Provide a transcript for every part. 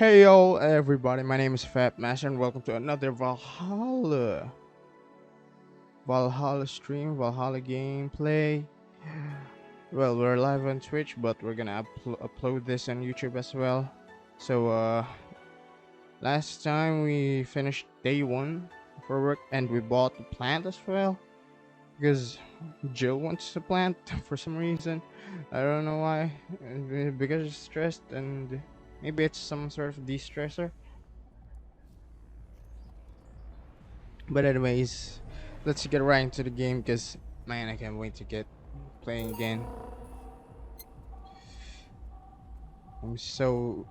Hey yo everybody, my name is FapMaster and welcome to another Valhalla stream, Valhalla gameplay. Well, we're live on Twitch, but we're gonna upload this on YouTube as well. So last time we finished day 1 for work and we bought the plant as well because Jill wants to plant for some reason. I don't know why, because she's stressed and maybe it's some sort of de-stressor. But anyways, let's get right into the game because man, I can't wait to get playing again. I'm so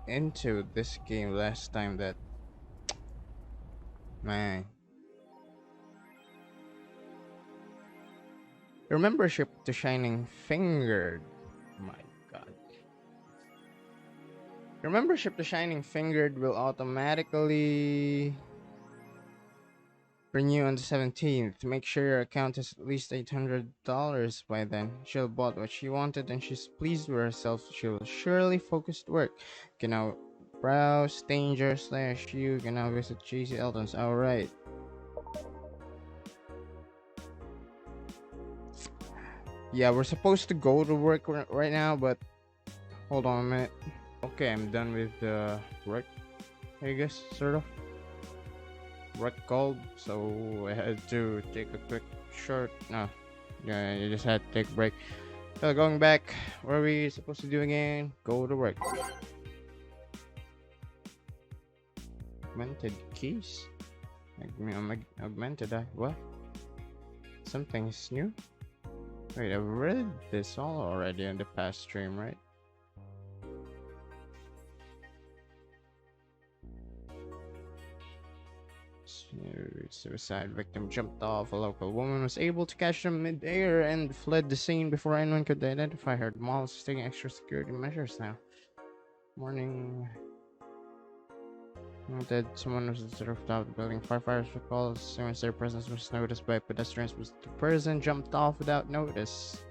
into this game last time that man. Your membership to Shining Fingered. My god. Your membership to Shining Fingered will automatically renew on the 17th. Make sure your account has at least $800 by then. She'll bought what she wanted and she's pleased with herself. She'll surely focus to work. You can now browse danger slash you can now visit JC Elton's. Alright. Yeah, we're supposed to go to work right now, but hold on a minute. Okay, I'm done with the work, I guess, sort of. Work called, so I had to take a quick short. No, yeah, I just had to take a break. So going back, what are we supposed to do again? Go to work. Augmented keys? Augmented, what? Something's new? Wait, I've read this all already in the past stream, right? Suicide victim jumped off. A local woman was able to catch them mid-air and fled the scene before anyone could identify her. The mall is taking extra security measures now. Morning. That someone was observed out the building. Firefighters were called as soon as their presence was noticed by pedestrians. The person jumped off without notice.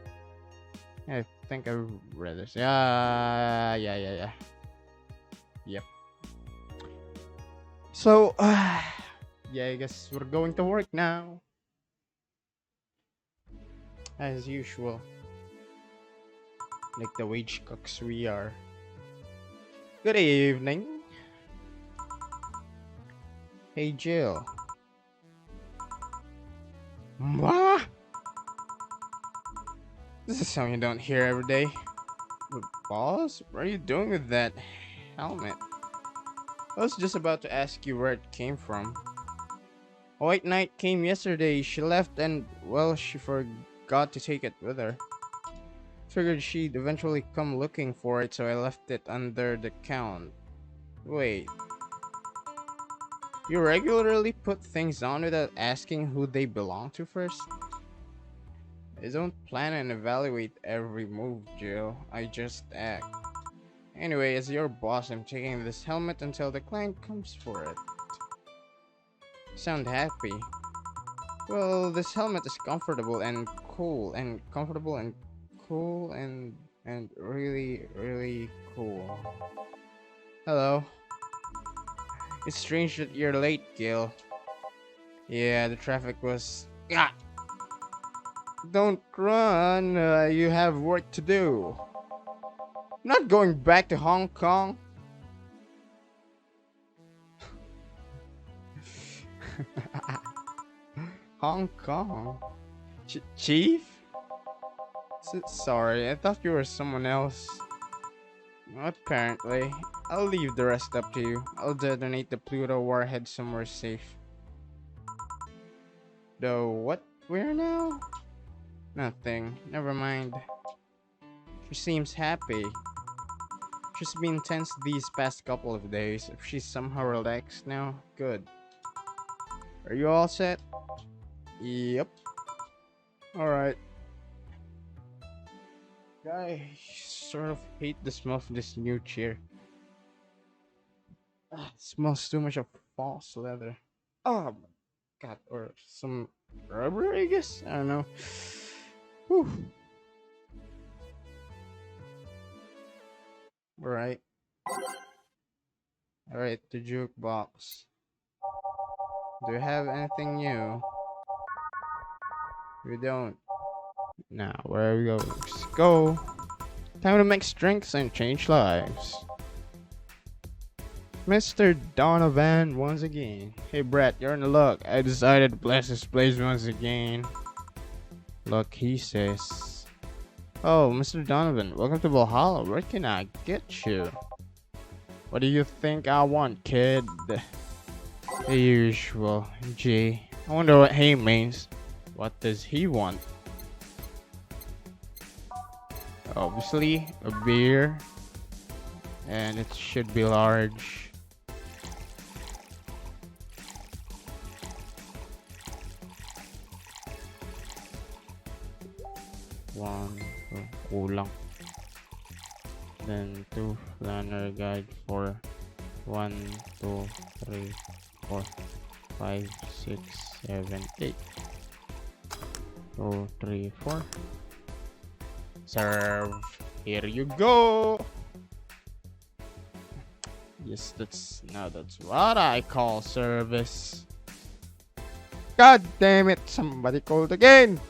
I think I read this. Yeah. Yep. So, yeah, I guess we're going to work now. As usual. Like the wage cooks we are. Good evening. Hey, Jill. What? This is something you don't hear every day. But boss, what are you doing with that helmet? I was just about to ask you where it came from. A white knight came yesterday. She left and, well, she forgot to take it with her. Figured she'd eventually come looking for it, so I left it under the count. Wait. You regularly put things on without asking who they belong to first? I don't plan and evaluate every move, Jill. I just act. Anyway, as your boss, I'm taking this helmet until the client comes for it. Sound happy? Well, this helmet is comfortable and cool, and comfortable and cool and really cool. Hello. It's strange that you're late, Gil. Yeah, the traffic was... Ah! Don't run, you have work to do. I'm not going back to Hong Kong. Hong Kong? Chief? Sorry, I thought you were someone else. Apparently. I'll leave the rest up to you. I'll detonate the Pluto warhead somewhere safe. Though, what? Where now? Nothing. Never mind. She seems happy. She's been tense these past couple of days. If she's somehow relaxed now, good. Are you all set? Yep. Alright. I sort of hate the smell of this new chair. It smells too much of false leather. Oh my god, or some rubber, I guess? I don't know. Whew. Right. Alright, the jukebox. Do you have anything new? We don't. Now, where are we going? Let's go. Time to make drinks and change lives. Mr. Donovan once again. Hey Brett, you're in the luck. I decided to bless this place once again. Look, he says. Oh, Mr. Donovan, welcome to Valhalla. Where can I get you? What do you think I want, kid? The usual. Gee, I wonder what he means. What does he want? Obviously, a beer. And it should be large. One, kulang. Then 2 planner guide for 1, 2, 3, 4, 5, 6, 7, 8. 2, 3, 4. Serve. Here you go. Yes, that's what I call service. God damn it! Somebody called again.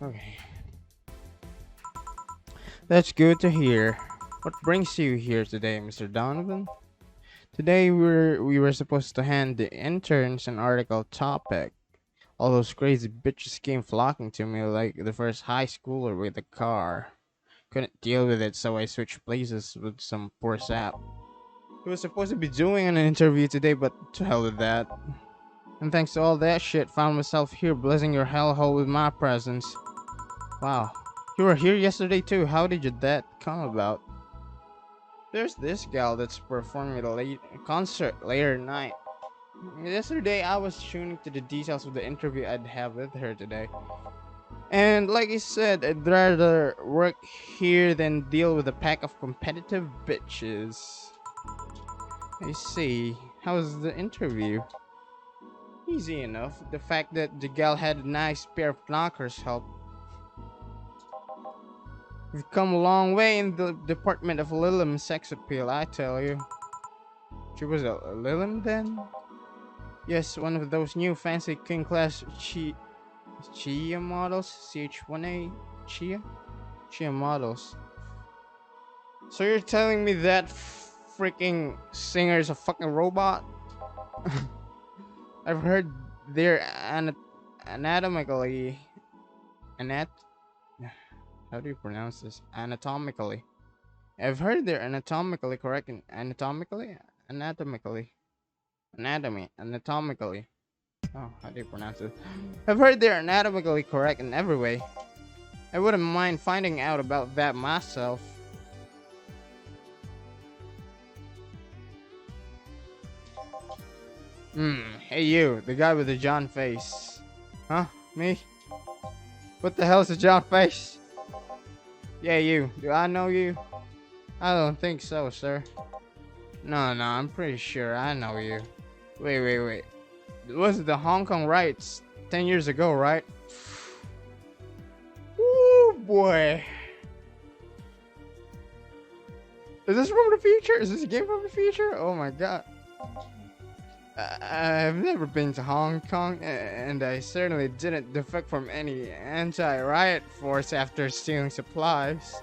Okay. That's good to hear. What brings you here today, Mr. Donovan? Today we were supposed to hand the interns an article topic. All those crazy bitches came flocking to me like the first high schooler with a car. Couldn't deal with it, so I switched places with some poor sap. He was supposed to be doing an interview today, but to hell with that. And thanks to all that shit, found myself here blessing your hellhole with my presence. Wow. You were here yesterday too. How did that come about? There's this gal that's performing at a concert later tonight. Yesterday, I was tuning to the details of the interview I'd have with her today. And like I said, I'd rather work here than deal with a pack of competitive bitches. I see. How was the interview? Easy enough. The fact that the gal had a nice pair of knockers helped. We've come a long way in the department of Lilim sex appeal, I tell you. She was a Lilim then? Yes, one of those new fancy king class Chia models, CH1A Chia? Chia models. So you're telling me that freaking singer is a fucking robot? I've heard they're anatomically how do you pronounce this? Anatomically. I've heard they're anatomically correct in anatomically. Oh, how do you pronounce it? I've heard they're anatomically correct in every way. I wouldn't mind finding out about that myself. Hey you, the guy with the John face. Huh? Me? What the hell's a John face? Yeah, you. Do I know you? I don't think so, sir. No, I'm pretty sure I know you. Wait. It was the Hong Kong riots 10 years ago, right? Ooh, boy. Is this from the future? Is this a game from the future? Oh my god. I've never been to Hong Kong, and I certainly didn't defect from any anti-riot force after stealing supplies.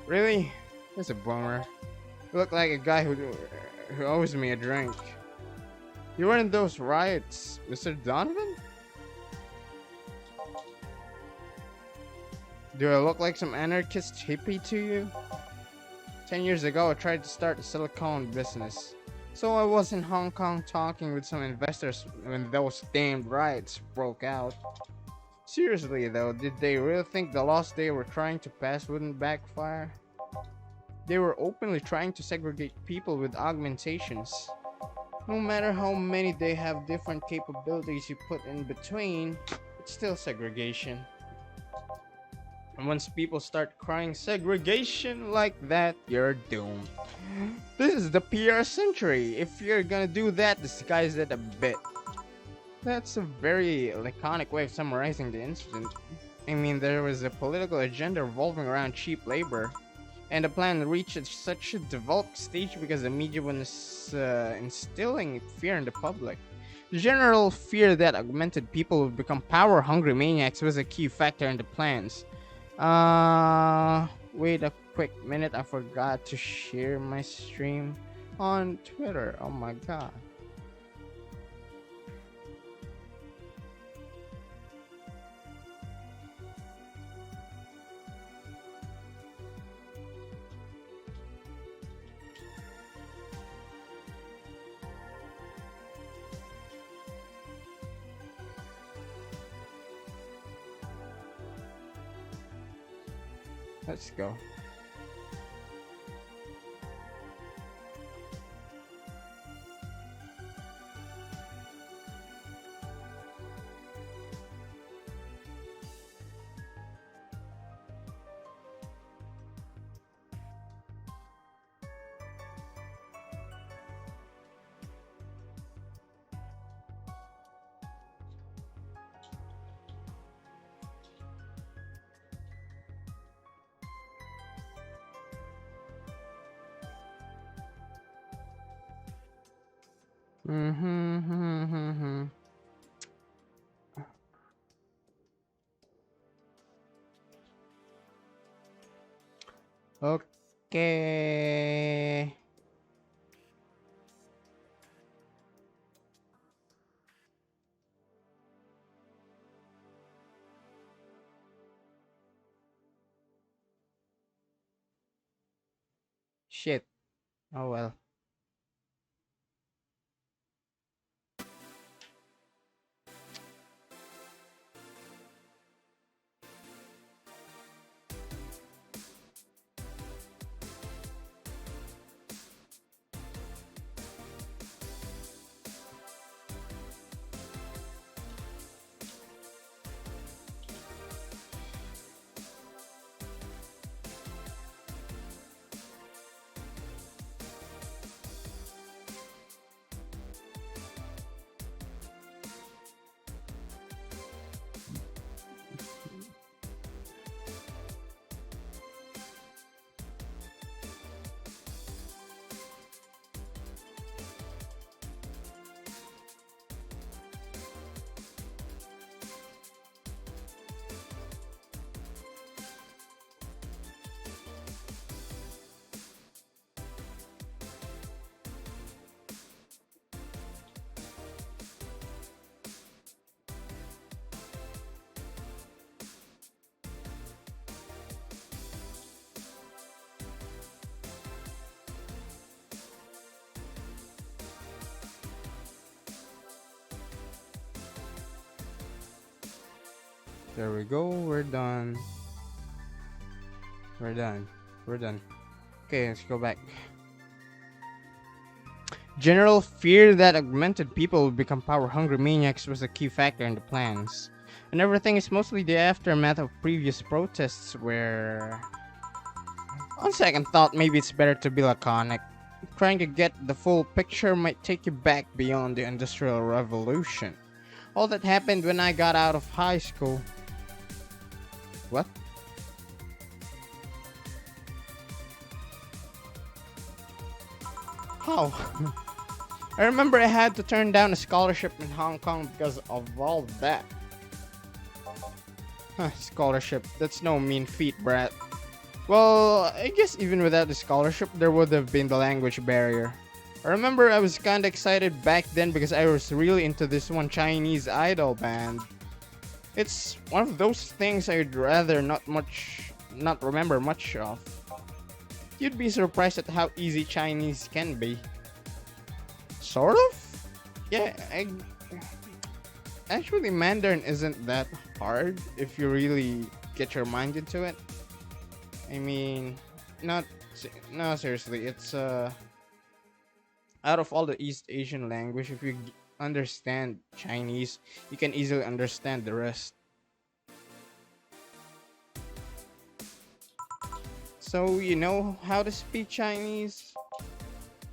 Really? That's a bummer. You look like a guy who owes me a drink. You were in those riots, Mr. Donovan? Do I look like some anarchist hippie to you? 10 years ago, I tried to start a silicone business. So I was in Hong Kong talking with some investors when those damned riots broke out. Seriously though, did they really think the laws they were trying to pass wouldn't backfire? They were openly trying to segregate people with augmentations. No matter how many they have different capabilities you put in between, it's still segregation. And once people start crying segregation like that, you're doomed. This is the PR century. If you're gonna do that, disguise it a bit. That's a very laconic way of summarizing the incident. I mean, there was a political agenda revolving around cheap labor, and the plan reached such a developed stage because the media was instilling fear in the public. The general fear that augmented people would become power-hungry maniacs was a key factor in the plans. Wait a quick minute, I forgot to share my stream on Twitter. Oh my god. Let's go. Mm-hmm. Okay. Shit. Oh well. There we go. We're done. We're done. We're done. Okay, let's go back. General fear that augmented people would become power-hungry maniacs was a key factor in the plans. And everything is mostly the aftermath of previous protests where... On second thought, maybe it's better to be laconic. Trying to get the full picture might take you back beyond the Industrial Revolution. All that happened when I got out of high school. What? How? I remember I had to turn down a scholarship in Hong Kong because of all that. Huh, scholarship. That's no mean feat, brat. Well, I guess even without the scholarship, there would have been the language barrier. I remember I was kinda excited back then because I was really into this one Chinese idol band. It's one of those things I'd rather not remember much of. You'd be surprised at how easy Chinese can be. Sort of? Yeah, actually Mandarin isn't that hard if you really get your mind into it. I mean, no, seriously, it's out of all the East Asian language, if you understand Chinese, you can easily understand the rest. So you know how to speak Chinese?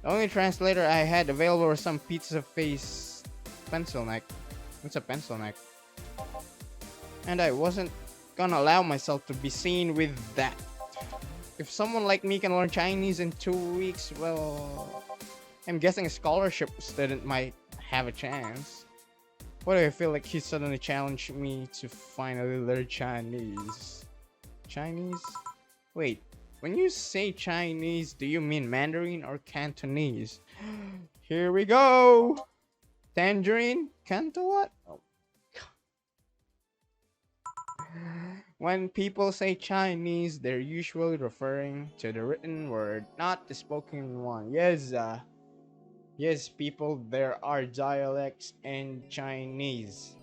The only translator I had available was some pizza face pencil neck. What's a pencil neck? And I wasn't gonna allow myself to be seen with that. If someone like me can learn Chinese in 2 weeks, well, I'm guessing a scholarship student might have a chance. Why do I feel like he suddenly challenged me to finally learn Chinese? Chinese? Wait, when you say Chinese, do you mean Mandarin or Cantonese? Here we go! Tangerine? Canto what? Oh. When people say Chinese, they're usually referring to the written word, not the spoken one. Yes, people, there are dialects in Chinese.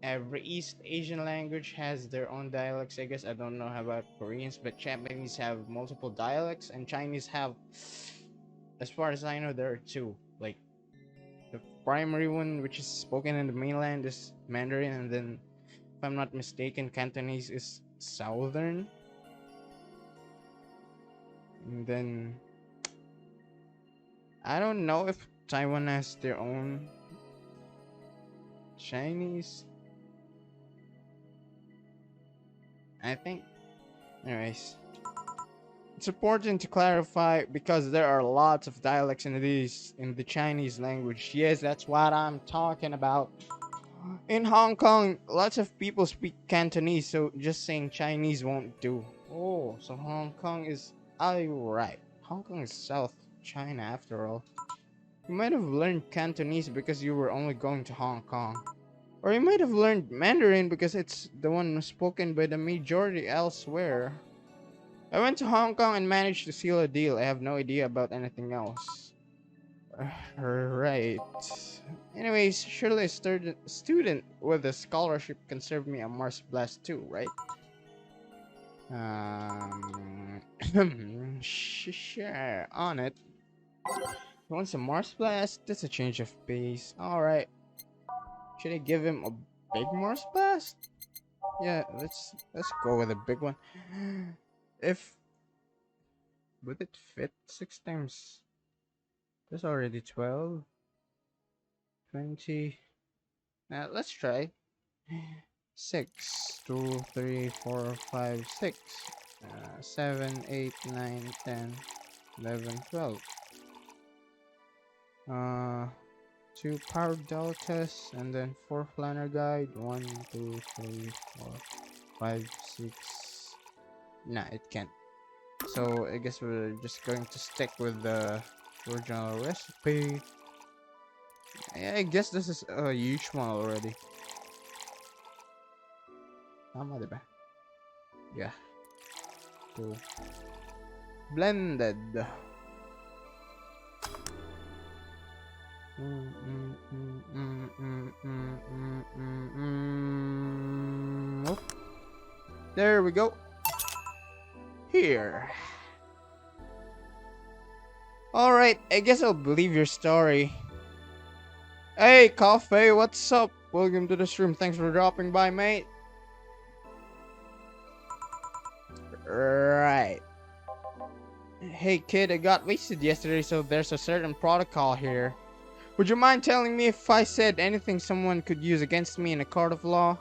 Every East Asian language has their own dialects. I guess I don't know about Koreans, but Japanese have multiple dialects, and Chinese have, as far as I know, there are two. Like, the primary one, which is spoken in the mainland, is Mandarin, and then, if I'm not mistaken, Cantonese is Southern. And then I don't know if Taiwan has their own Chinese. I think. Anyways, it's important to clarify because there are lots of dialects in the Chinese language. Yes, that's what I'm talking about. In Hong Kong, lots of people speak Cantonese, so just saying Chinese won't do. Oh, so Hong Kong is... Oh, you're right. Hong Kong is South China after all. You might have learned Cantonese because you were only going to Hong Kong. Or you might have learned Mandarin because it's the one spoken by the majority elsewhere. I went to Hong Kong and managed to seal a deal. I have no idea about anything else. Right. Anyways, surely a student with a scholarship can serve me a Mars Blast too, right? Sure, on it. He wants a Mars Blast? That's a change of pace. Alright. Should I give him a big Mars Blast? Yeah, let's go with a big one. If... Would it fit 6 times? There's already 12. 20. Now let's try. 6, 2, 3, 4, 5, 6. 7, 8, 9, 10, 11, 12. 2 power deltas and then 4 planar guide. 1, 2, 3, 4, 5, 6. Nah, it can't. So I guess we're just going to stick with the original recipe. I guess this is a huge one already. Tama, diba? Yeah. Cool. Blended. Oh. There we go. Here. Alright, I guess I'll believe your story. Hey, Coffee, what's up? Welcome to this room. Thanks for dropping by, mate. Right. Hey, kid, I got wasted yesterday, so there's a certain protocol here. Would you mind telling me if I said anything someone could use against me in a court of law?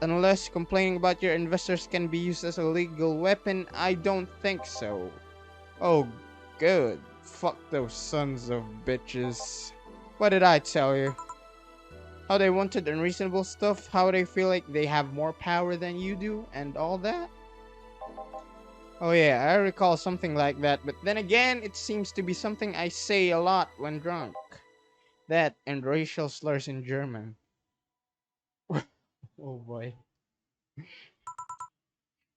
Unless complaining about your investors can be used as a legal weapon, I don't think so. Oh, good. Fuck those sons of bitches. What did I tell you? How they wanted unreasonable stuff, how they feel like they have more power than you do, and all that? Oh yeah, I recall something like that, but then again, it seems to be something I say a lot when drunk. That and racial slurs in German. Oh boy.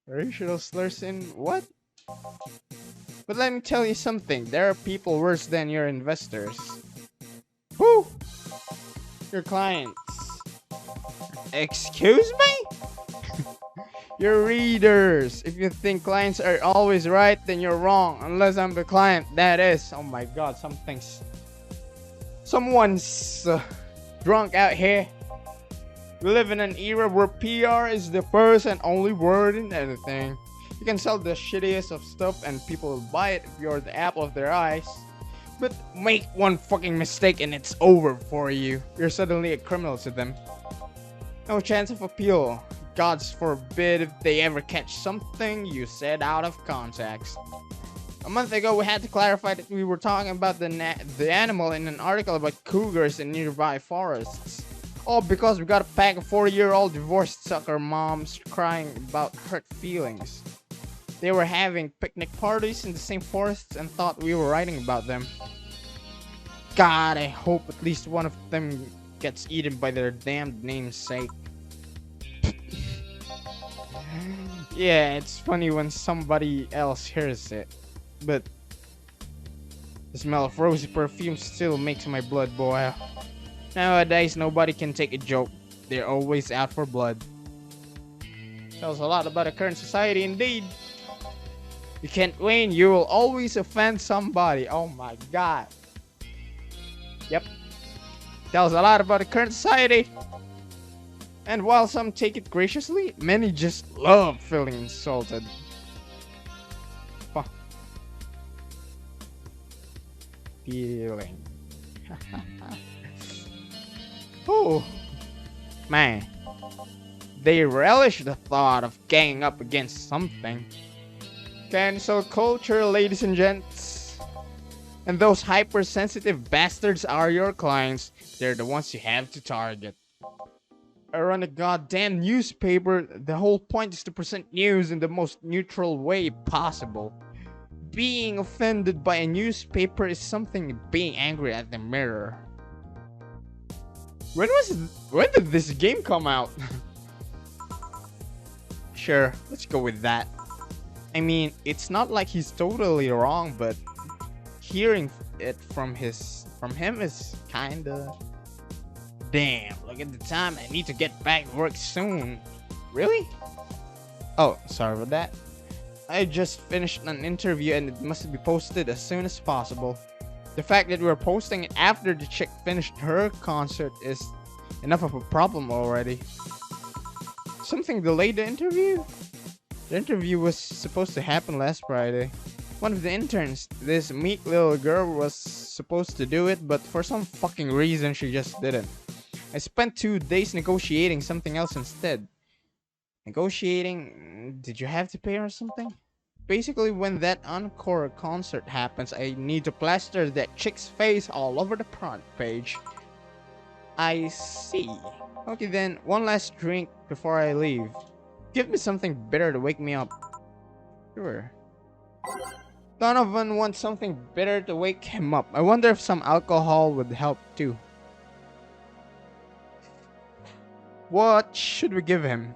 Racial slurs in what? But let me tell you something, there are people worse than your investors. Who? Your clients. Excuse me? Your readers. If you think clients are always right, then you're wrong. Unless I'm the client, that is. Oh my god, someone's drunk out here. We live in an era where PR is the first and only word in anything. You can sell the shittiest of stuff and people will buy it if you're the apple of their eyes. But make one fucking mistake and it's over for you. You're suddenly a criminal to them. No chance of appeal. Gods forbid if they ever catch something you said out of context. A month ago, we had to clarify that we were talking about the animal in an article about cougars in nearby forests. All because we got a pack of 40-year-old divorced sucker moms crying about hurt feelings. They were having picnic parties in the same forests and thought we were writing about them. God, I hope at least one of them gets eaten by their damned namesake. Yeah, it's funny when somebody else hears it, but the smell of rosy perfume still makes my blood boil. Nowadays, nobody can take a joke. They're always out for blood. Tells a lot about the current society indeed. You can't win, you will always offend somebody. Oh my god. Yep. Tells a lot about the current society. And while some take it graciously, many just love feeling insulted. Feeling. Oh, man. They relish the thought of ganging up against something. Cancel culture, ladies and gents. And those hypersensitive bastards are your clients. They're the ones you have to target. I run a goddamn newspaper. The whole point is to present news in the most neutral way possible. Being offended by a newspaper is something being angry at the mirror. When did this game come out? Sure, let's go with that. I mean, it's not like he's totally wrong, but hearing it from him is kinda... Damn, look at the time. I need to get back to work soon. Really? Oh, sorry about that. I just finished an interview and it must be posted as soon as possible. The fact that we're posting it after the chick finished her concert is enough of a problem already. Something delayed the interview? The interview was supposed to happen last Friday. One of the interns, this meek little girl, was supposed to do it, but for some fucking reason she just didn't. I spent 2 days negotiating something else instead. Negotiating? Did you have to pay or something? Basically, when that encore concert happens, I need to plaster that chick's face all over the front page. I see. Okay then, one last drink before I leave. Give me something bitter to wake me up. Sure. Donovan wants something bitter to wake him up. I wonder if some alcohol would help too. What should we give him?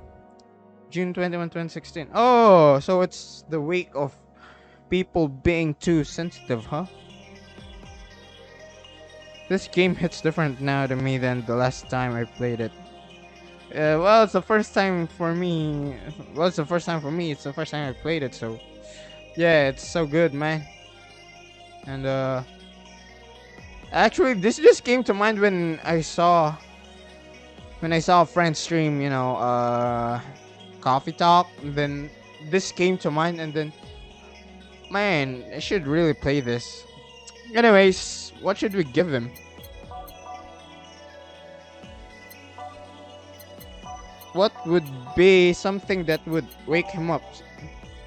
June 21, 2016. Oh, so it's the week of people being too sensitive, huh? This game hits different now to me than the last time I played it. Well, it's the first time for me. Well, it's the first time for me. It's the first time I played it, so yeah, it's so good, man. And actually, this just came to mind when I saw a friend stream, you know, Coffee Talk. And then this came to mind, and then, man, I should really play this. Anyways, what should we give him? What would be something that would wake him up?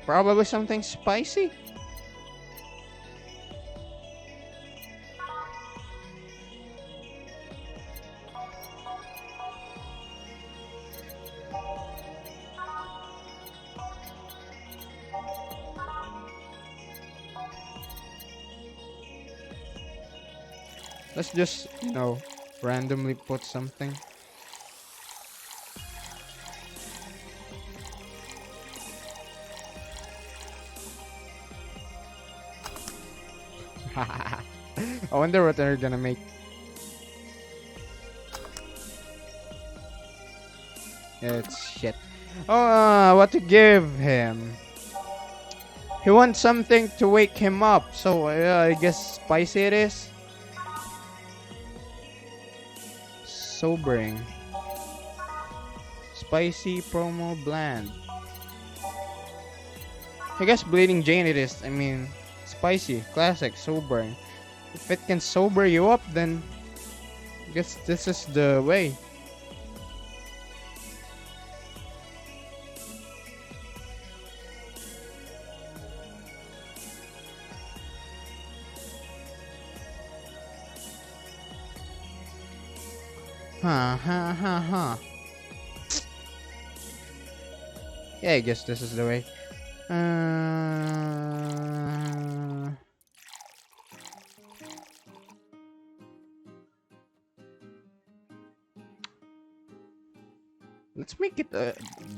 Probably something spicy? Let's just, you know, randomly put something. I wonder what they're gonna make. It's shit. Oh, what to give him? He wants something to wake him up, so I guess spicy it is. Sobering. spicy promo bland. I guess Bleeding Jane it is. I mean, spicy, classic, sobering. If it can sober you up, then I guess this is the way. Huh, huh, huh, huh. Yeah, I guess this is the way. Let's make it a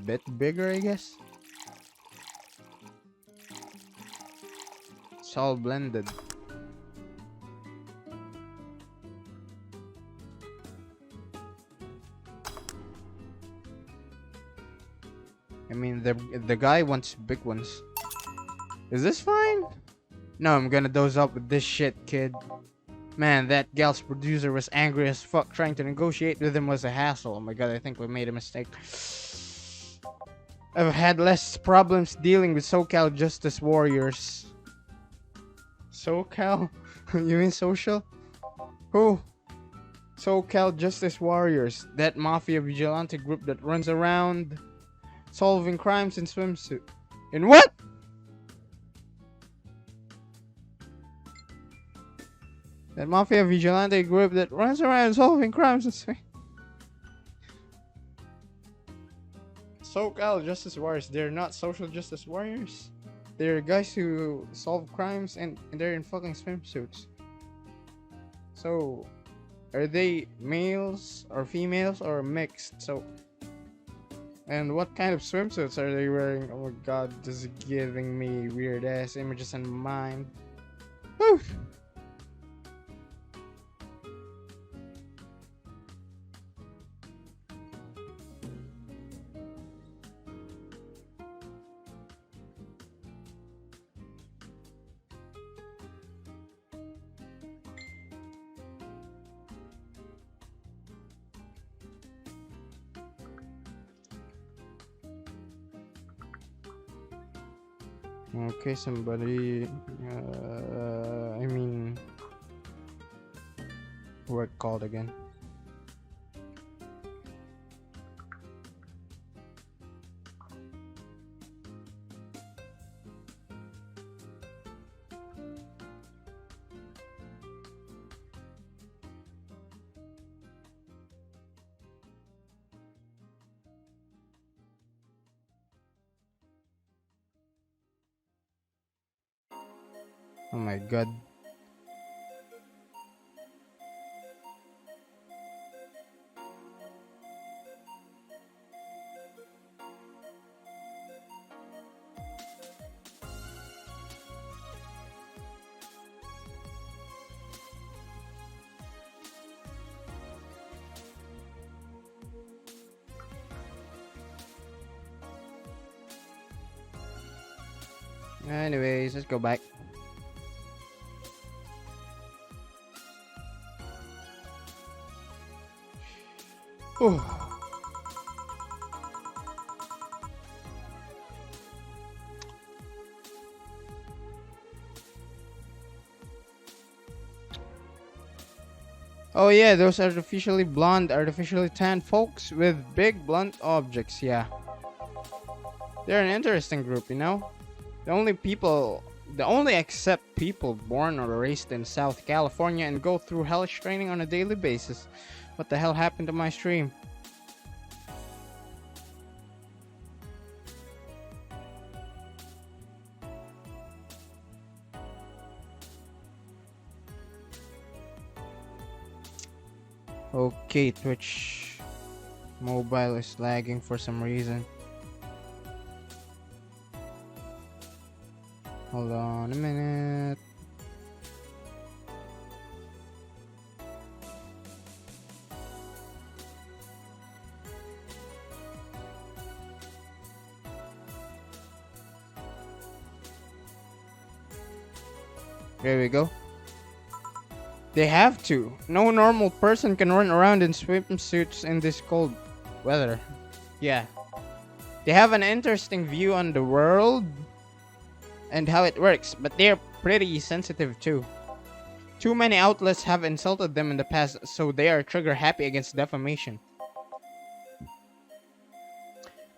bit bigger, I guess. It's all blended. I mean, the guy wants big ones. Is this fine? No, I'm gonna doze up with this shit, kid. Man, that gal's producer was angry as fuck. Trying to negotiate with him was a hassle. Oh my god, I think we made a mistake. I've had less problems dealing with SoCal Justice Warriors. SoCal? You mean social? Who? SoCal Justice Warriors. That mafia vigilante group that runs around solving crimes in swimsuit. In what? That mafia vigilante group that runs around solving crimes in swimsuit. SoCal Justice Warriors. They're not social justice warriors. They're guys who solve crimes and they're in fucking swimsuits. So, are they males or females or mixed? So, and what kind of swimsuits are they wearing? Oh my god, this is giving me weird ass images in my mind. Whew. Okay, somebody, I mean, what called again? Oh my god. Anyways, let's go back. Oh. Oh yeah, those artificially blonde, artificially tanned folks with big blunt objects, yeah. They're an interesting group, you know? They only accept people born or raised in South California and go through hellish training on a daily basis. What the hell happened to my stream? Okay, Twitch mobile is lagging for some reason. Hold on a minute. There we go. They have to. No normal person can run around in swimsuits in this cold weather. Yeah. They have an interesting view on the world and how it works, but they're pretty sensitive too. Too many outlets have insulted them in the past, so they are trigger happy against defamation.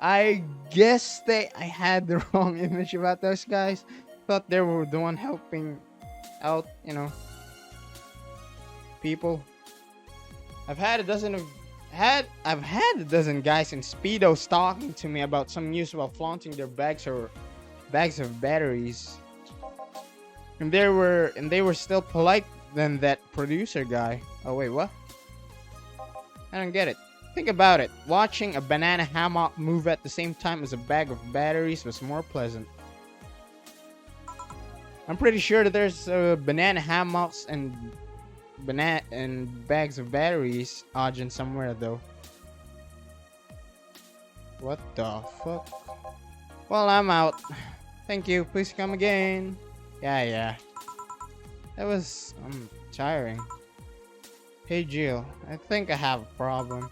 I guess I had the wrong image about those guys. Thought they were the one helping out, people. I've had a dozen guys in speedos talking to me about some news while flaunting their bags of batteries. And they were still polite than that producer guy. Oh wait, what? I don't get it. Think about it. Watching a banana hammock move at the same time as a bag of batteries was more pleasant. I'm pretty sure that there's banana hammocks and bags of batteries Ajin somewhere though. What the fuck? Well, I'm out. Thank you. Please come again. Yeah. That was tiring. Hey Jill, I think I have a problem.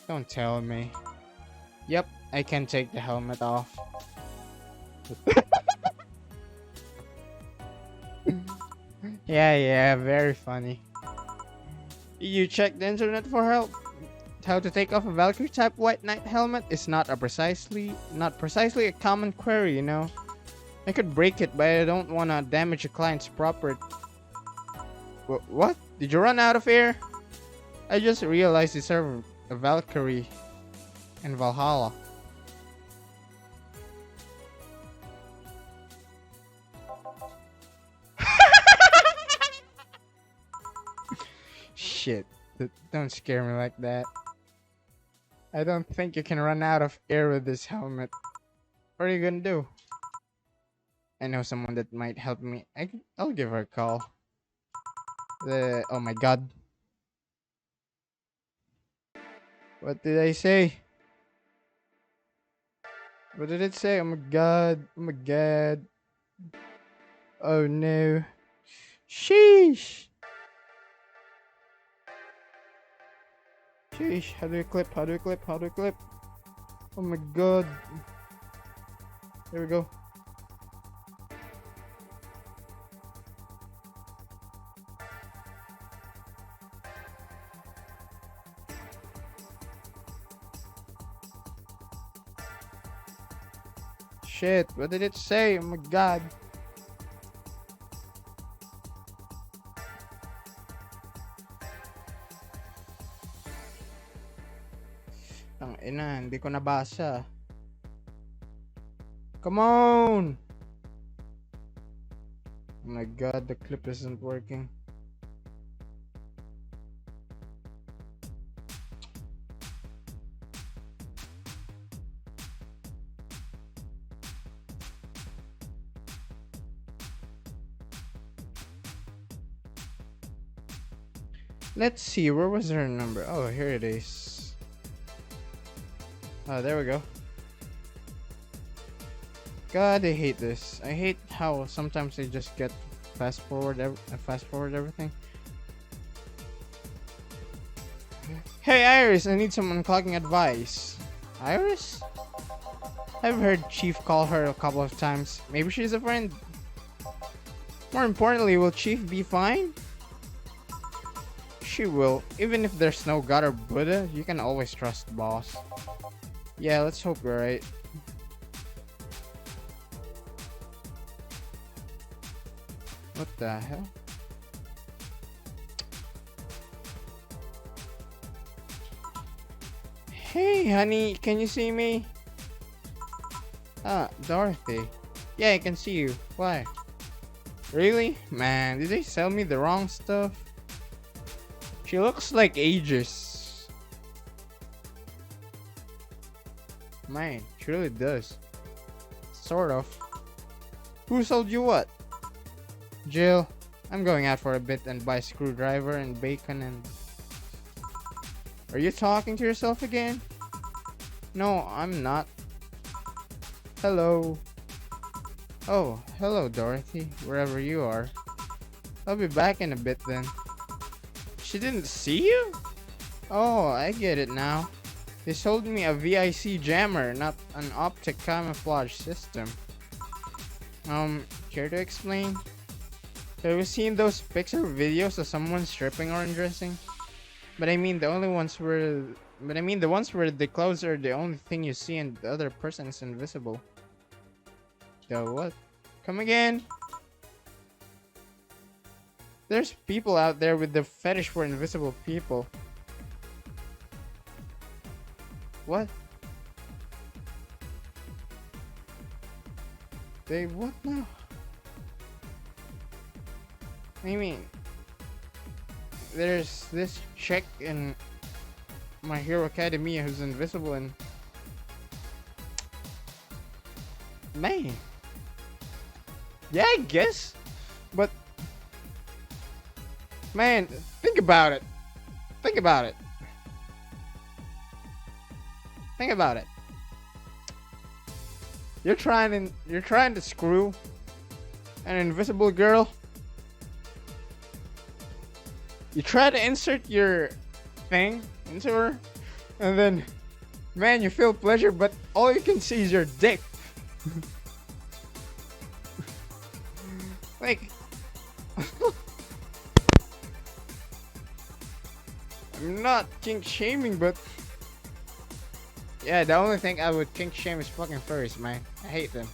Don't tell me. Yep, I can take the helmet off. Yeah, very funny. You check the internet for help? How to take off a Valkyrie type White Knight helmet is not precisely a common query, you know. I could break it, but I don't want to damage a client's property. What? Did you run out of air? I just realized you serve a Valkyrie in Valhalla. Shit, don't scare me like that. I don't think you can run out of air with this helmet. What are you gonna do? I know someone that might help me. I'll give her a call. Oh my god. What did I say? What did it say? Oh my god. Oh my god. Oh no. Sheesh. Sheesh. How do you clip? Oh my god. There we go. Shit, what did it say? Oh my god. Ang ina, hindi ko nabasa. Come on! Oh my god, the clip isn't working. Let's see, where was her number? Oh, here it is. Oh, there we go. God, I hate this. I hate how sometimes they just get fast forward everything. Hey Iris, I need some unclogging advice. Iris? I've heard Chief call her a couple of times. Maybe she's a friend. More importantly, will Chief be fine? She will. Even if there's no God or Buddha, you can always trust the boss. Yeah, let's hope we're right. What the hell? Hey, honey, can you see me? Ah, Dorothy. Yeah, I can see you. Why? Really? Man, did they sell me the wrong stuff? She looks like Aegis. Man, she really does. Sort of. Who sold you what? Jill, I'm going out for a bit and buy a screwdriver and bacon and... Are you talking to yourself again? No, I'm not. Hello. Oh, hello Dorothy, wherever you are. I'll be back in a bit then. She didn't see you? Oh, I get it now. They sold me a VIC jammer, not an optic camouflage system. Care to explain? Have you seen those pics or videos of someone stripping or undressing? But I mean the ones where the clothes are the only thing you see and the other person is invisible. The what? Come again? There's people out there with the fetish for invisible people. What? They what now? I mean, there's this chick in My Hero Academia who's invisible and... Man. Yeah, I guess. But... Man, think about it. Think about it. Think about it. You're trying to screw an invisible girl. You try to insert your thing into her, and then, man, you feel pleasure, but all you can see is your dick. Like, I'm not kink shaming, but yeah, the only thing I would kink shame is fucking furries, man. I hate them.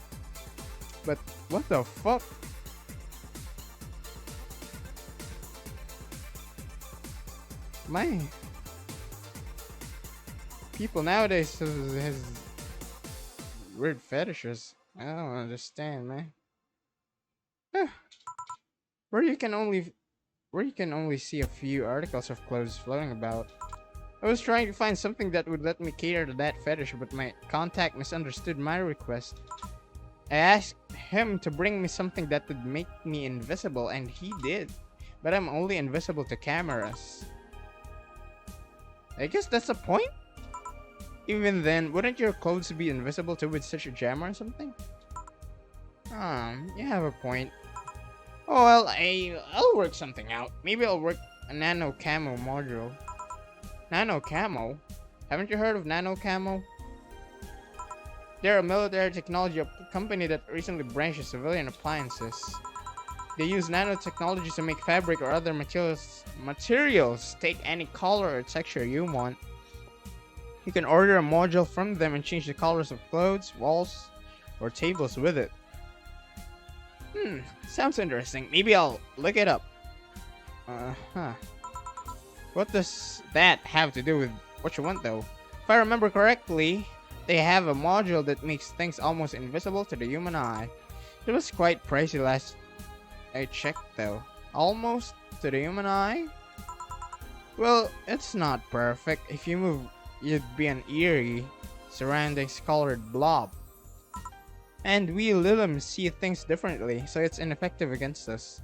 But what the fuck? Man, people nowadays has weird fetishes. I don't understand, man. Where you can only see a few articles of clothes floating about. I was trying to find something that would let me cater to that fetish, but my contact misunderstood my request. I asked him to bring me something that would make me invisible, and he did. But I'm only invisible to cameras. I guess that's the point? Even then, wouldn't your clothes be invisible too with such a jammer or something? You have a point. Oh well, I'll work something out. Maybe I'll work a nano camo module. Nano camo? Haven't you heard of nano camo? They're a military technology company that recently branched into civilian appliances. They use nanotechnology to make fabric or other materials take any color or texture you want. You can order a module from them and change the colors of clothes, walls, or tables with it. Sounds interesting. Maybe I'll look it up. What does that have to do with what you want though? If I remember correctly, they have a module that makes things almost invisible to the human eye. It was quite pricey last I checked though. Almost to the human eye? Well, it's not perfect. If you move, you'd be an eerie, surroundings colored blob. And we Lilim see things differently, so it's ineffective against us.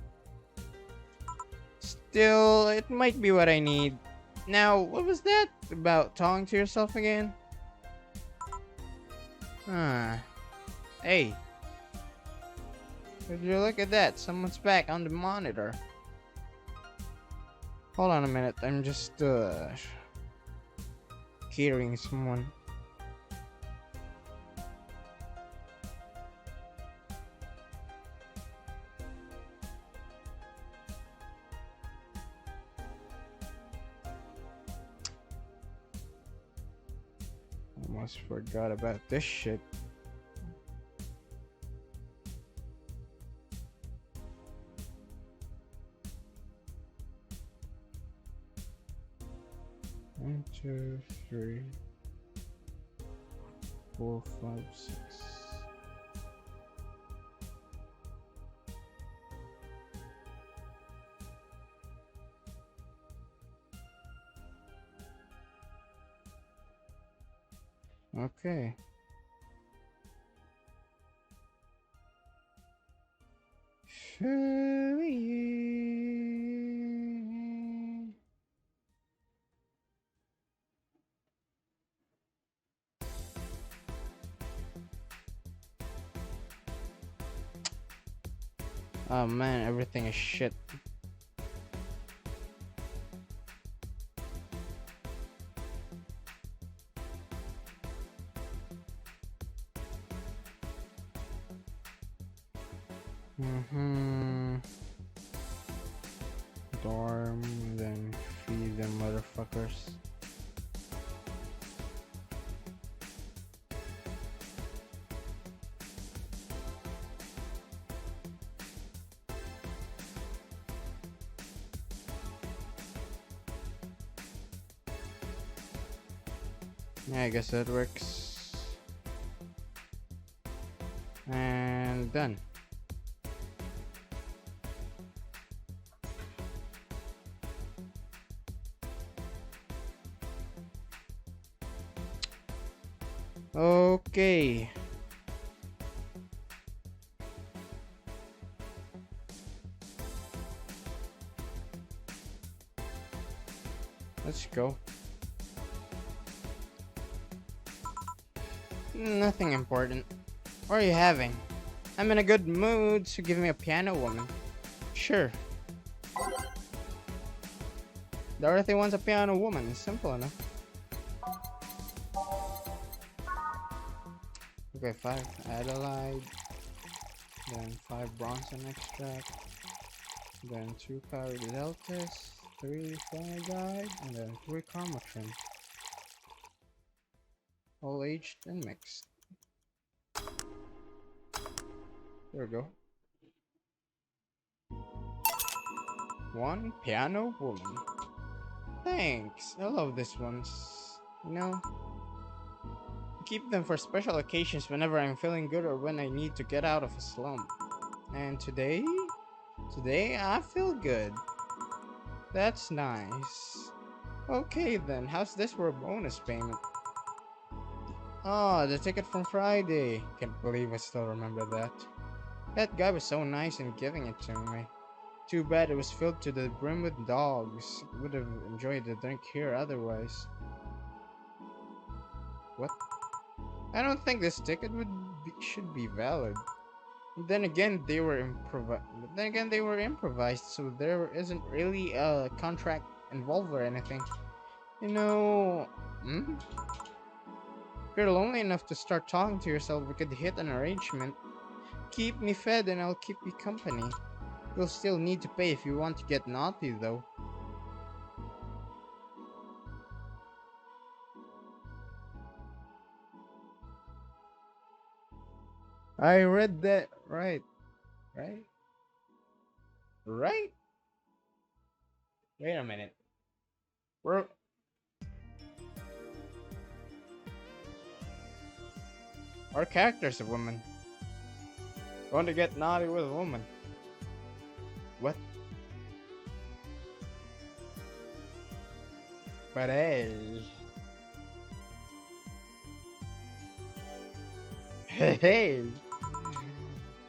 Still, it might be what I need. Now, what was that about talking to yourself again? Hey. Would you look at that? Someone's back on the monitor. Hold on a minute, I'm just hearing someone. Almost forgot about this shit. One, two, three, 4, 5, 6. Okay. Oh man, everything is shit. Dorm, then feed them motherfuckers. Yeah, I guess that works. And done. Okay. Let's go. Nothing important. What are you having? I'm in a good mood, so give me a piano woman. Sure. Dorothy wants a piano woman. It's simple enough. Okay, 5 Adelaide. Then 5 Bronson extract. Then 2 Powdered Deltas. 3 Guide. And then 3 Carmotrin. All aged and mixed. There we go. 1 piano woman. Thanks. I love these ones. You know, keep them for special occasions whenever I'm feeling good or when I need to get out of a slump. And today I feel good. That's nice. Okay then, how's this for a bonus payment? Oh, the ticket from Friday. Can't believe I still remember that. That guy was so nice in giving it to me. Too bad it was filled to the brim with dogs. Would have enjoyed the drink here otherwise. What? I don't think this ticket should be valid. Then again, they were improvised, so there isn't really a contract involved or anything. You know, if you're lonely enough to start talking to yourself, we could hit an arrangement. Keep me fed and I'll keep you company. You'll still need to pay if you want to get naughty, though. I read that right. Right? Right? Wait a minute. We're Our character's a woman. Want to get naughty with a woman. What? But hey. Hey.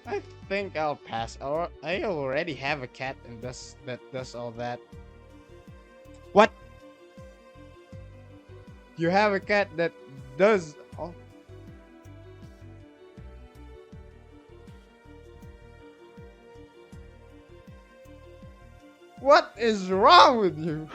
I think I'll pass. I already have a cat and that does all that. What? You have a cat that does all. What is wrong with you?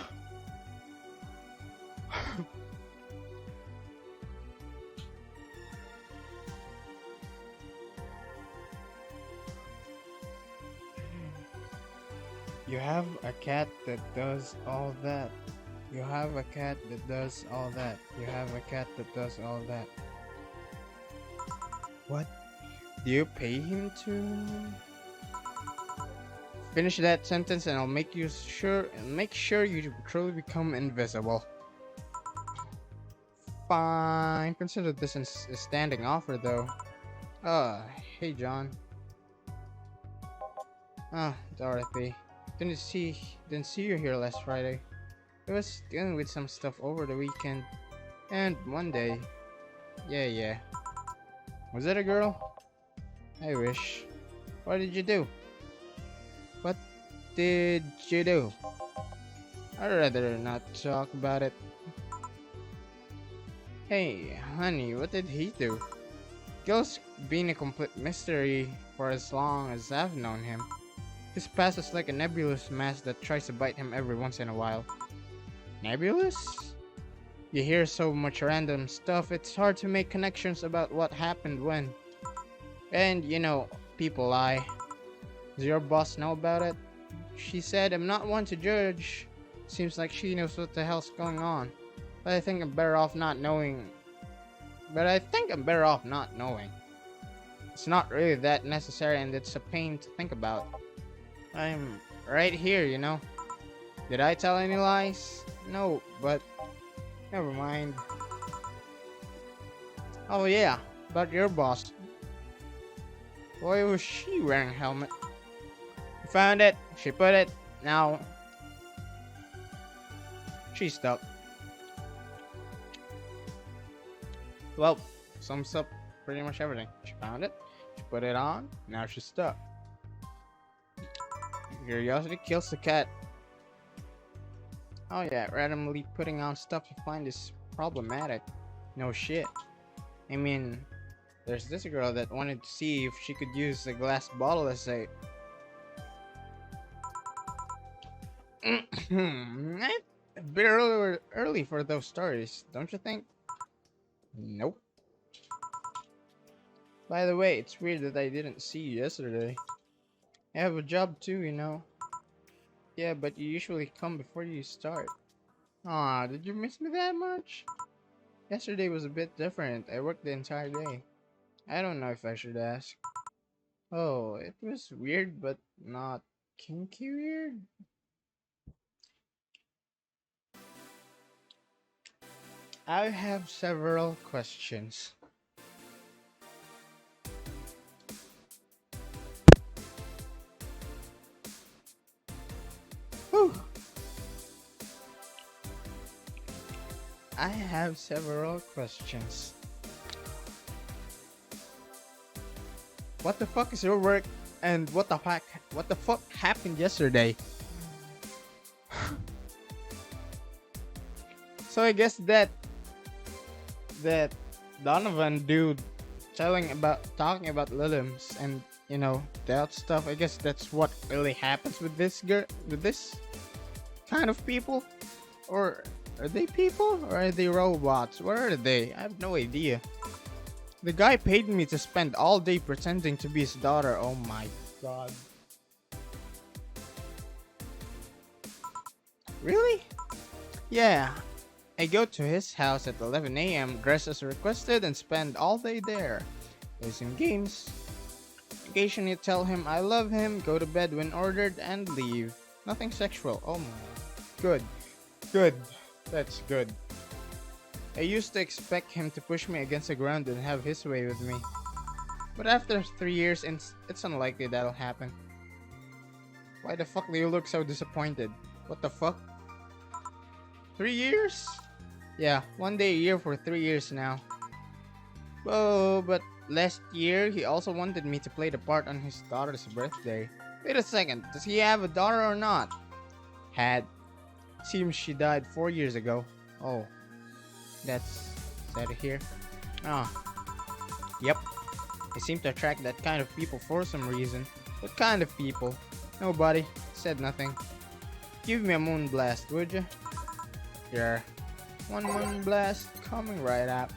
You have a cat that does all that. You have a cat that does all that. You have a cat that does all that. What? Do you pay him to? Finish that sentence and I'll make sure you truly become invisible. Fine. Consider this a standing offer though. Hey John. Dorothy. Didn't see you here last Friday. I was dealing with some stuff over the weekend. And Monday. Yeah. Was it a girl? I wish. What did you do? What did you do? I'd rather not talk about it. Hey, honey, what did he do? Gil's been a complete mystery for as long as I've known him. His past is like a nebulous mass that tries to bite him every once in a while. Nebulous? You hear so much random stuff, it's hard to make connections about what happened when. And, you know, people lie. Does your boss know about it? She said, I'm not one to judge. Seems like she knows what the hell's going on. But I think I'm better off not knowing. It's not really that necessary and it's a pain to think about. I'm right here, you know. Did I tell any lies? No, but never mind. Oh yeah, about your boss. Why was she wearing a helmet? You found it, she put it, now she's stuck. Well, sums up pretty much everything. She found it, she put it on, now she's stuck. Curiosity kills the cat. Oh yeah, randomly putting on stuff you find is problematic. No shit. I mean, there's this girl that wanted to see if she could use a glass bottle as a... a bit early for those stories, don't you think? Nope. By the way, it's weird that I didn't see you yesterday. I have a job too, you know. Yeah, but you usually come before you start. Aw, did you miss me that much? Yesterday was a bit different. I worked the entire day. I don't know if I should ask. Oh, it was weird, but not kinky weird. I have several questions. Whew. I have several questions. What the fuck is your work and what the fuck happened yesterday? So I guess that Donovan dude talking about Lilims and you know that stuff. I guess that's what really happens with this kind of people. Or are they people or are they robots? What are they? I have no idea. The guy paid me to spend all day pretending to be his daughter. Oh my god. Really? Yeah. I go to his house at 11 a.m., dress as requested, and spend all day there. Play some games. Occasionally tell him I love him, go to bed when ordered, and leave. Nothing sexual. Oh my. Good. Good. That's good. I used to expect him to push me against the ground and have his way with me. But after 3 years, it's unlikely that'll happen. Why the fuck do you look so disappointed? What the fuck? 3 years? Yeah, 1 day a year for 3 years now. Oh, but last year he also wanted me to play the part on his daughter's birthday. Wait a second, does he have a daughter or not? Had. Seems she died 4 years ago. Oh, that's sad to hear. Ah, yep. I seem to attract that kind of people for some reason. What kind of people? Nobody. Said nothing. Give me a moon blast, would you? Yeah. One moon blast coming right up.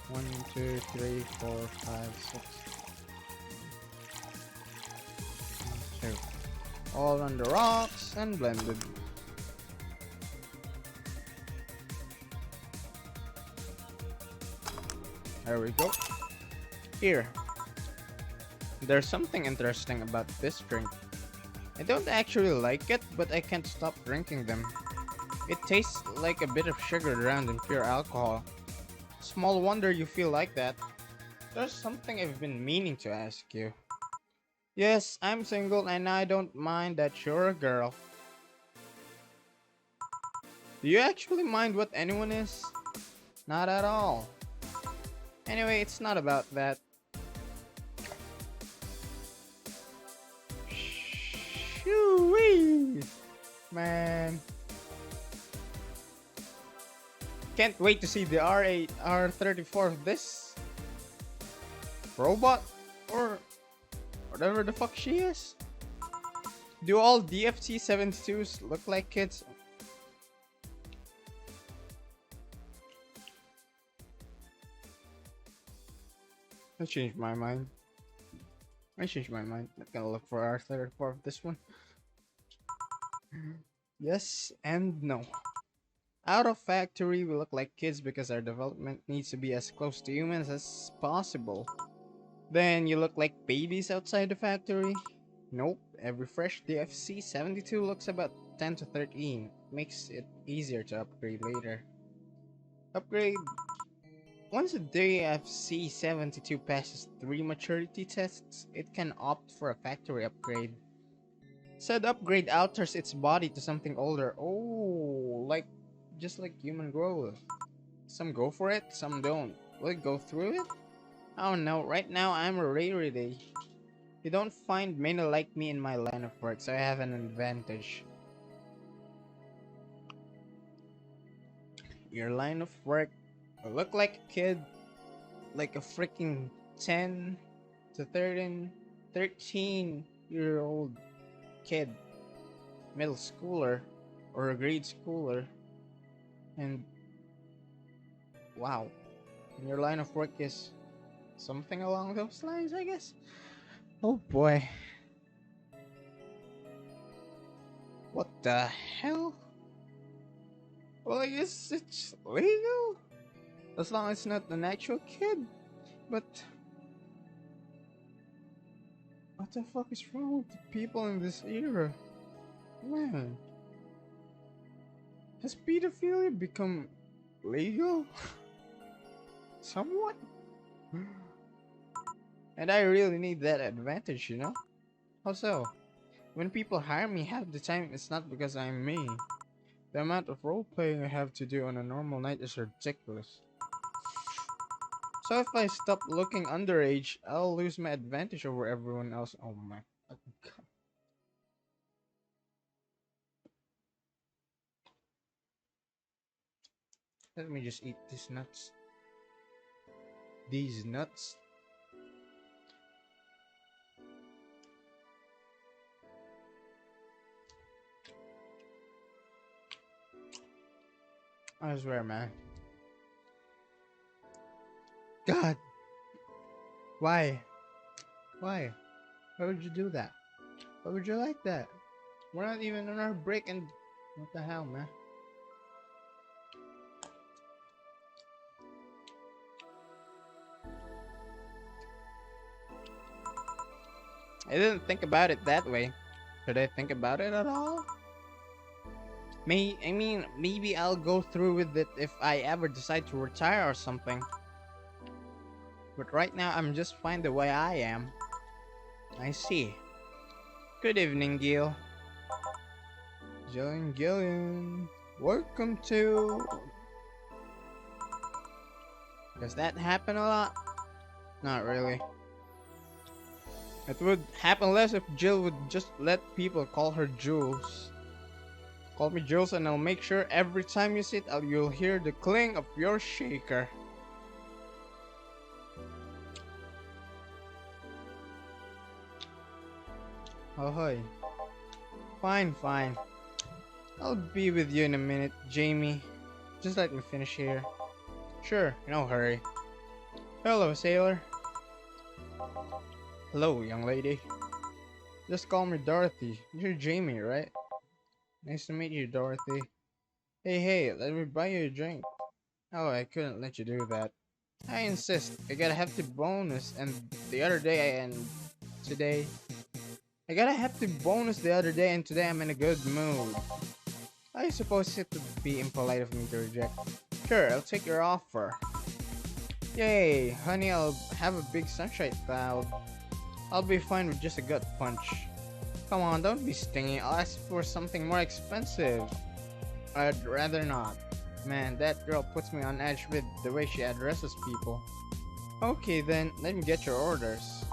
One, two, three, 4, 5, 6. 1, 2. All on the rocks and blended. There we go. Here. There's something interesting about this drink. I don't actually like it, but I can't stop drinking them. It tastes like a bit of sugar drowned in pure alcohol. Small wonder you feel like that. There's something I've been meaning to ask you. Yes, I'm single and I don't mind that you're a girl. Do you actually mind what anyone is? Not at all. Anyway, it's not about that. Shoo-wee! Man. Can't wait to see the R8, R34 of this robot or whatever the fuck she is. Do all DFT-72s look like kids? I changed my mind. Not gonna look for our third part of this one. Yes and no. Out of factory, we look like kids because our development needs to be as close to humans as possible. Then you look like babies outside the factory? Nope, every fresh DFC 72 looks about 10 to 13. Makes it easier to upgrade later. Upgrade. Once a DFC 72 passes 3 maturity tests, it can opt for a factory upgrade. Said upgrade alters its body to something older. Oh, just like human growth. Some go for it, some don't. Will it go through it? Oh no, right now I'm a rarity. You don't find many like me in my line of work, so I have an advantage. Your line of work, I look like a kid, like a freaking 10 to 13-year old kid, middle schooler, or a grade schooler. And wow, your line of work is something along those lines, I guess. Oh boy. What the hell? Well, I guess it's legal. As long as it's not an actual kid. But what the fuck is wrong with the people in this era? Man. Has pedophilia become legal? Somewhat? And I really need that advantage, you know? How so? When people hire me half the time, it's not because I'm me. The amount of role-playing I have to do on a normal night is ridiculous. So if I stop looking underage, I'll lose my advantage over everyone else. Oh my god. Let me just eat these nuts. These nuts? I swear, man. God! Why? Why? Why would you do that? Why would you like that? We're not even on our break and... What the hell, man? I didn't think about it that way. Should I think about it at all? Maybe I'll go through with it if I ever decide to retire or something. But right now, I'm just fine the way I am. I see. Good evening, Gil. Gillian. Welcome to... Does that happen a lot? Not really. It would happen less if Jill would just let people call her Jules. Call me Jules and I'll make sure every time you sit you'll hear the cling of your shaker. Oh hi. Fine. I'll be with you in a minute, Jamie. Just let me finish here. Sure, no hurry. Hello, sailor. Hello, young lady. Just call me Dorothy. You're Jamie, right? Nice to meet you, Dorothy. Hey, let me buy you a drink. Oh, I couldn't let you do that. I insist. I got a hefty bonus and the other day and today. I got a hefty bonus the other day and today I'm in a good mood. I suppose it would be impolite of me to reject. Sure, I'll take your offer. Yay, honey, I'll have a big sunshine cloud. I'll be fine with just a gut punch. Come on, don't be stingy. I'll ask for something more expensive. I'd rather not. Man, that girl puts me on edge with the way she addresses people. Okay then, let me get your orders.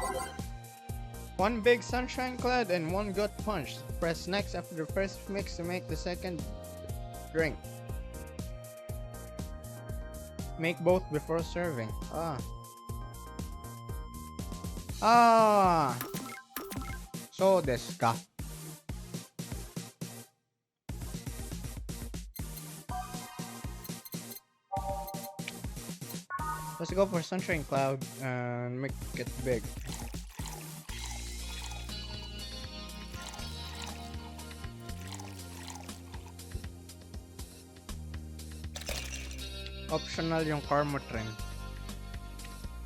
One big sunshine cloud and one gut punch. Press next after the first mix to make the second drink. Make both before serving. So desu ka. Let's to go for Sunshine Cloud and make it big. Optional yung Karma Trim.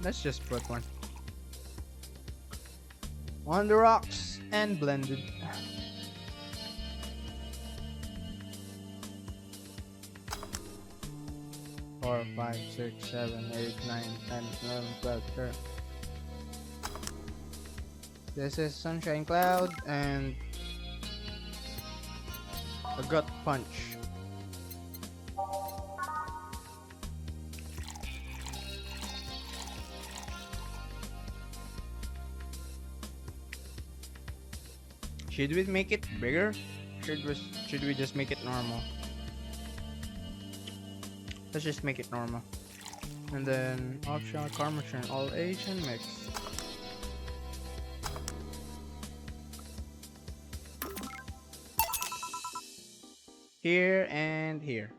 Let's just put one. On the rocks and blended. Four, 5, 6, 7, 8, 9, 10, 11, 12, 13. This is Sunshine Cloud and a gut punch. Should we make it bigger? Should we just make it normal? Let's just make it normal. And then optional Karma Trim, all Asian mix. Here and here.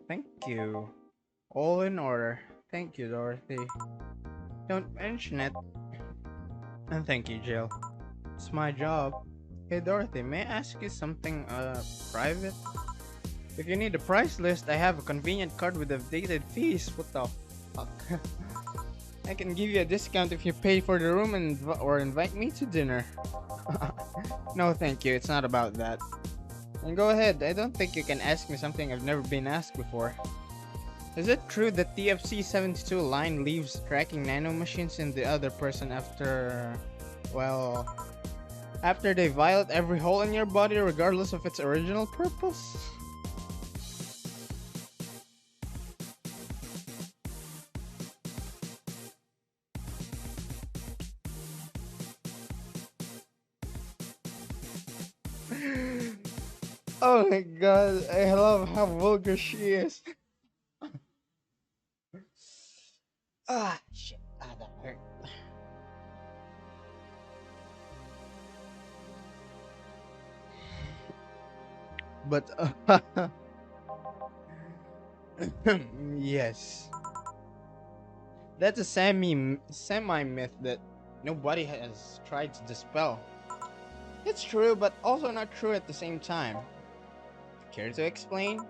Thank you. All in order. Thank you, Dorothy. Don't mention it. And thank you, Jill. It's my job. Hey Dorothy, may I ask you something private? If you need a price list, I have a convenient card with updated fees. What the fuck? I can give you a discount if you pay for the room or invite me to dinner. No thank you, it's not about that. And go ahead, I don't think you can ask me something I've never been asked before. Is it true that TFC-72 line leaves tracking nanomachines in the other person after... well... after they violate every hole in your body regardless of its original purpose? Oh my god, I love how vulgar she is. Ah, shit. Ah, that hurt. But, yes. That's a semi-myth that nobody has tried to dispel. It's true, but also not true at the same time. Care to explain?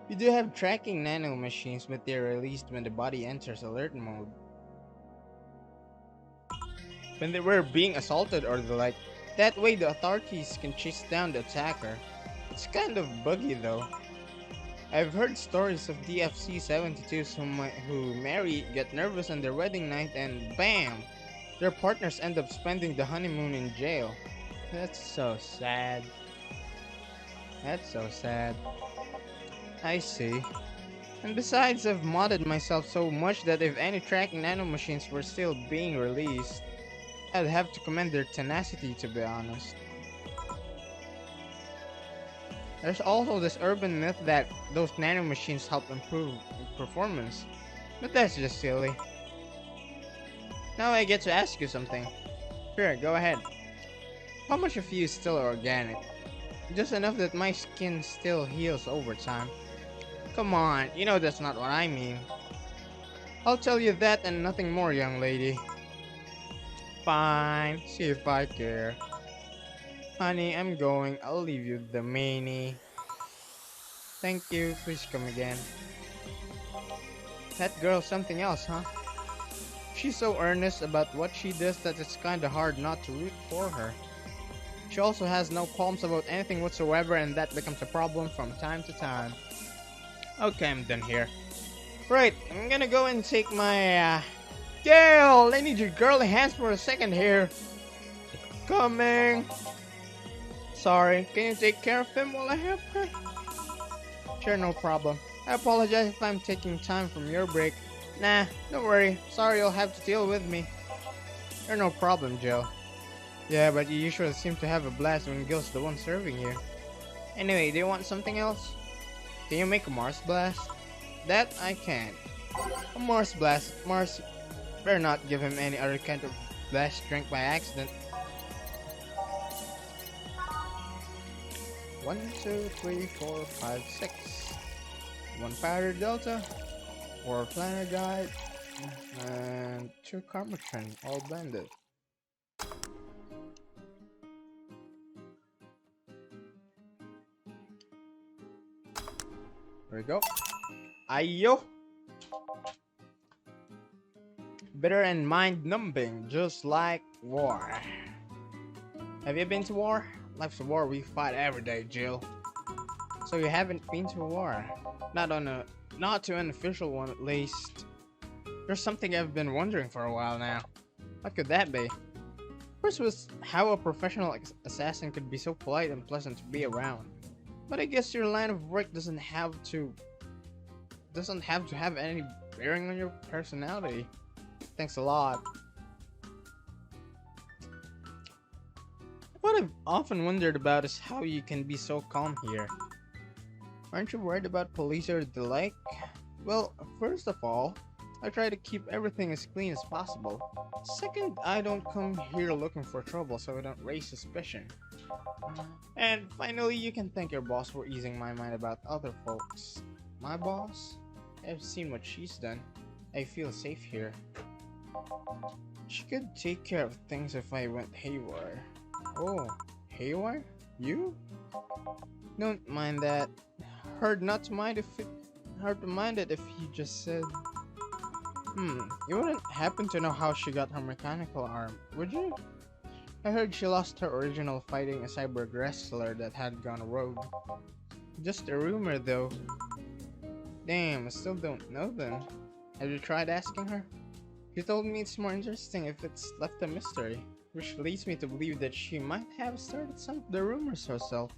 We do have tracking nanomachines, but they're released when the body enters alert mode. When they were being assaulted or the like. That way the authorities can chase down the attacker. It's kind of buggy though. I've heard stories of DFC-72s who marry, get nervous on their wedding night, and BAM! Their partners end up spending the honeymoon in jail. That's so sad. That's so sad. I see. And besides, I've modded myself so much that if any tracking nanomachines were still being released, I'd have to commend their tenacity, to be honest. There's also this urban myth that those nanomachines help improve performance, but that's just silly. Now I get to ask you something. Sure, go ahead. How much of you is still organic? Just enough that my skin still heals over time. Come on, you know that's not what I mean. I'll tell you that and nothing more, young lady. Fine, see if I care. Honey, I'm going. I'll leave you the manie. Thank you. Please come again. That girl's something else, huh? She's so earnest about what she does that it's kinda hard not to root for her. She also has no qualms about anything whatsoever, and that becomes a problem from time to time. Okay, I'm done here. Right, I'm gonna go and take my, Gail! I need your girly hands for a second here. Coming! Sorry, can you take care of him while I help her? Sure, no problem. I apologize if I'm taking time from your break. Nah, don't worry. Sorry you'll have to deal with me. You're no problem, Jill. Yeah, but you usually seem to have a blast when Gil's the one serving you. Anyway, do you want something else? Can you make a Mars blast? That I can. A Mars blast. Mars better not give him any other kind of blast drink by accident. 1, 2, 3, 4, 5, 6. 1 powder delta. 4 planner guide, and 2 karmatron, all blended. There we go. Ayo! Bitter and mind-numbing, just like war. Have you been to war? Life's a war we fight every day, Jill. So you haven't been to a war? Not to an official one at least. There's something I've been wondering for a while now. What could that be? First was how a professional assassin could be so polite and pleasant to be around. But I guess your line of work doesn't have to have any bearing on your personality. Thanks a lot. What I've often wondered about is how you can be so calm here. Aren't you worried about police or the like? Well, first of all, I try to keep everything as clean as possible. Second, I don't come here looking for trouble so I don't raise suspicion. And finally, you can thank your boss for easing my mind about other folks. My boss? I've seen what she's done. I feel safe here. She could take care of things if I went haywire. Oh, haywire? You? Don't mind that. Hard to mind it if you just said. You wouldn't happen to know how she got her mechanical arm, would you? I heard she lost her original fighting a cyborg wrestler that had gone rogue. Just a rumor though. Damn, I still don't know then. Have you tried asking her? She told me it's more interesting if it's left a mystery, which leads me to believe that she might have started some of the rumors herself.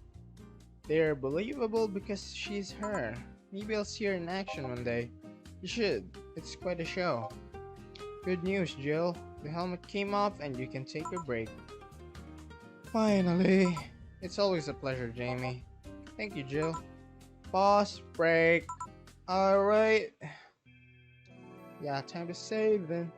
They're believable because she's her. Maybe I'll see her in action one day. You should. It's quite a show. Good news, Jill. The helmet came off and you can take a break. Finally. It's always a pleasure, Jamie. Thank you, Jill. Boss break. Alright. Yeah, time to save then.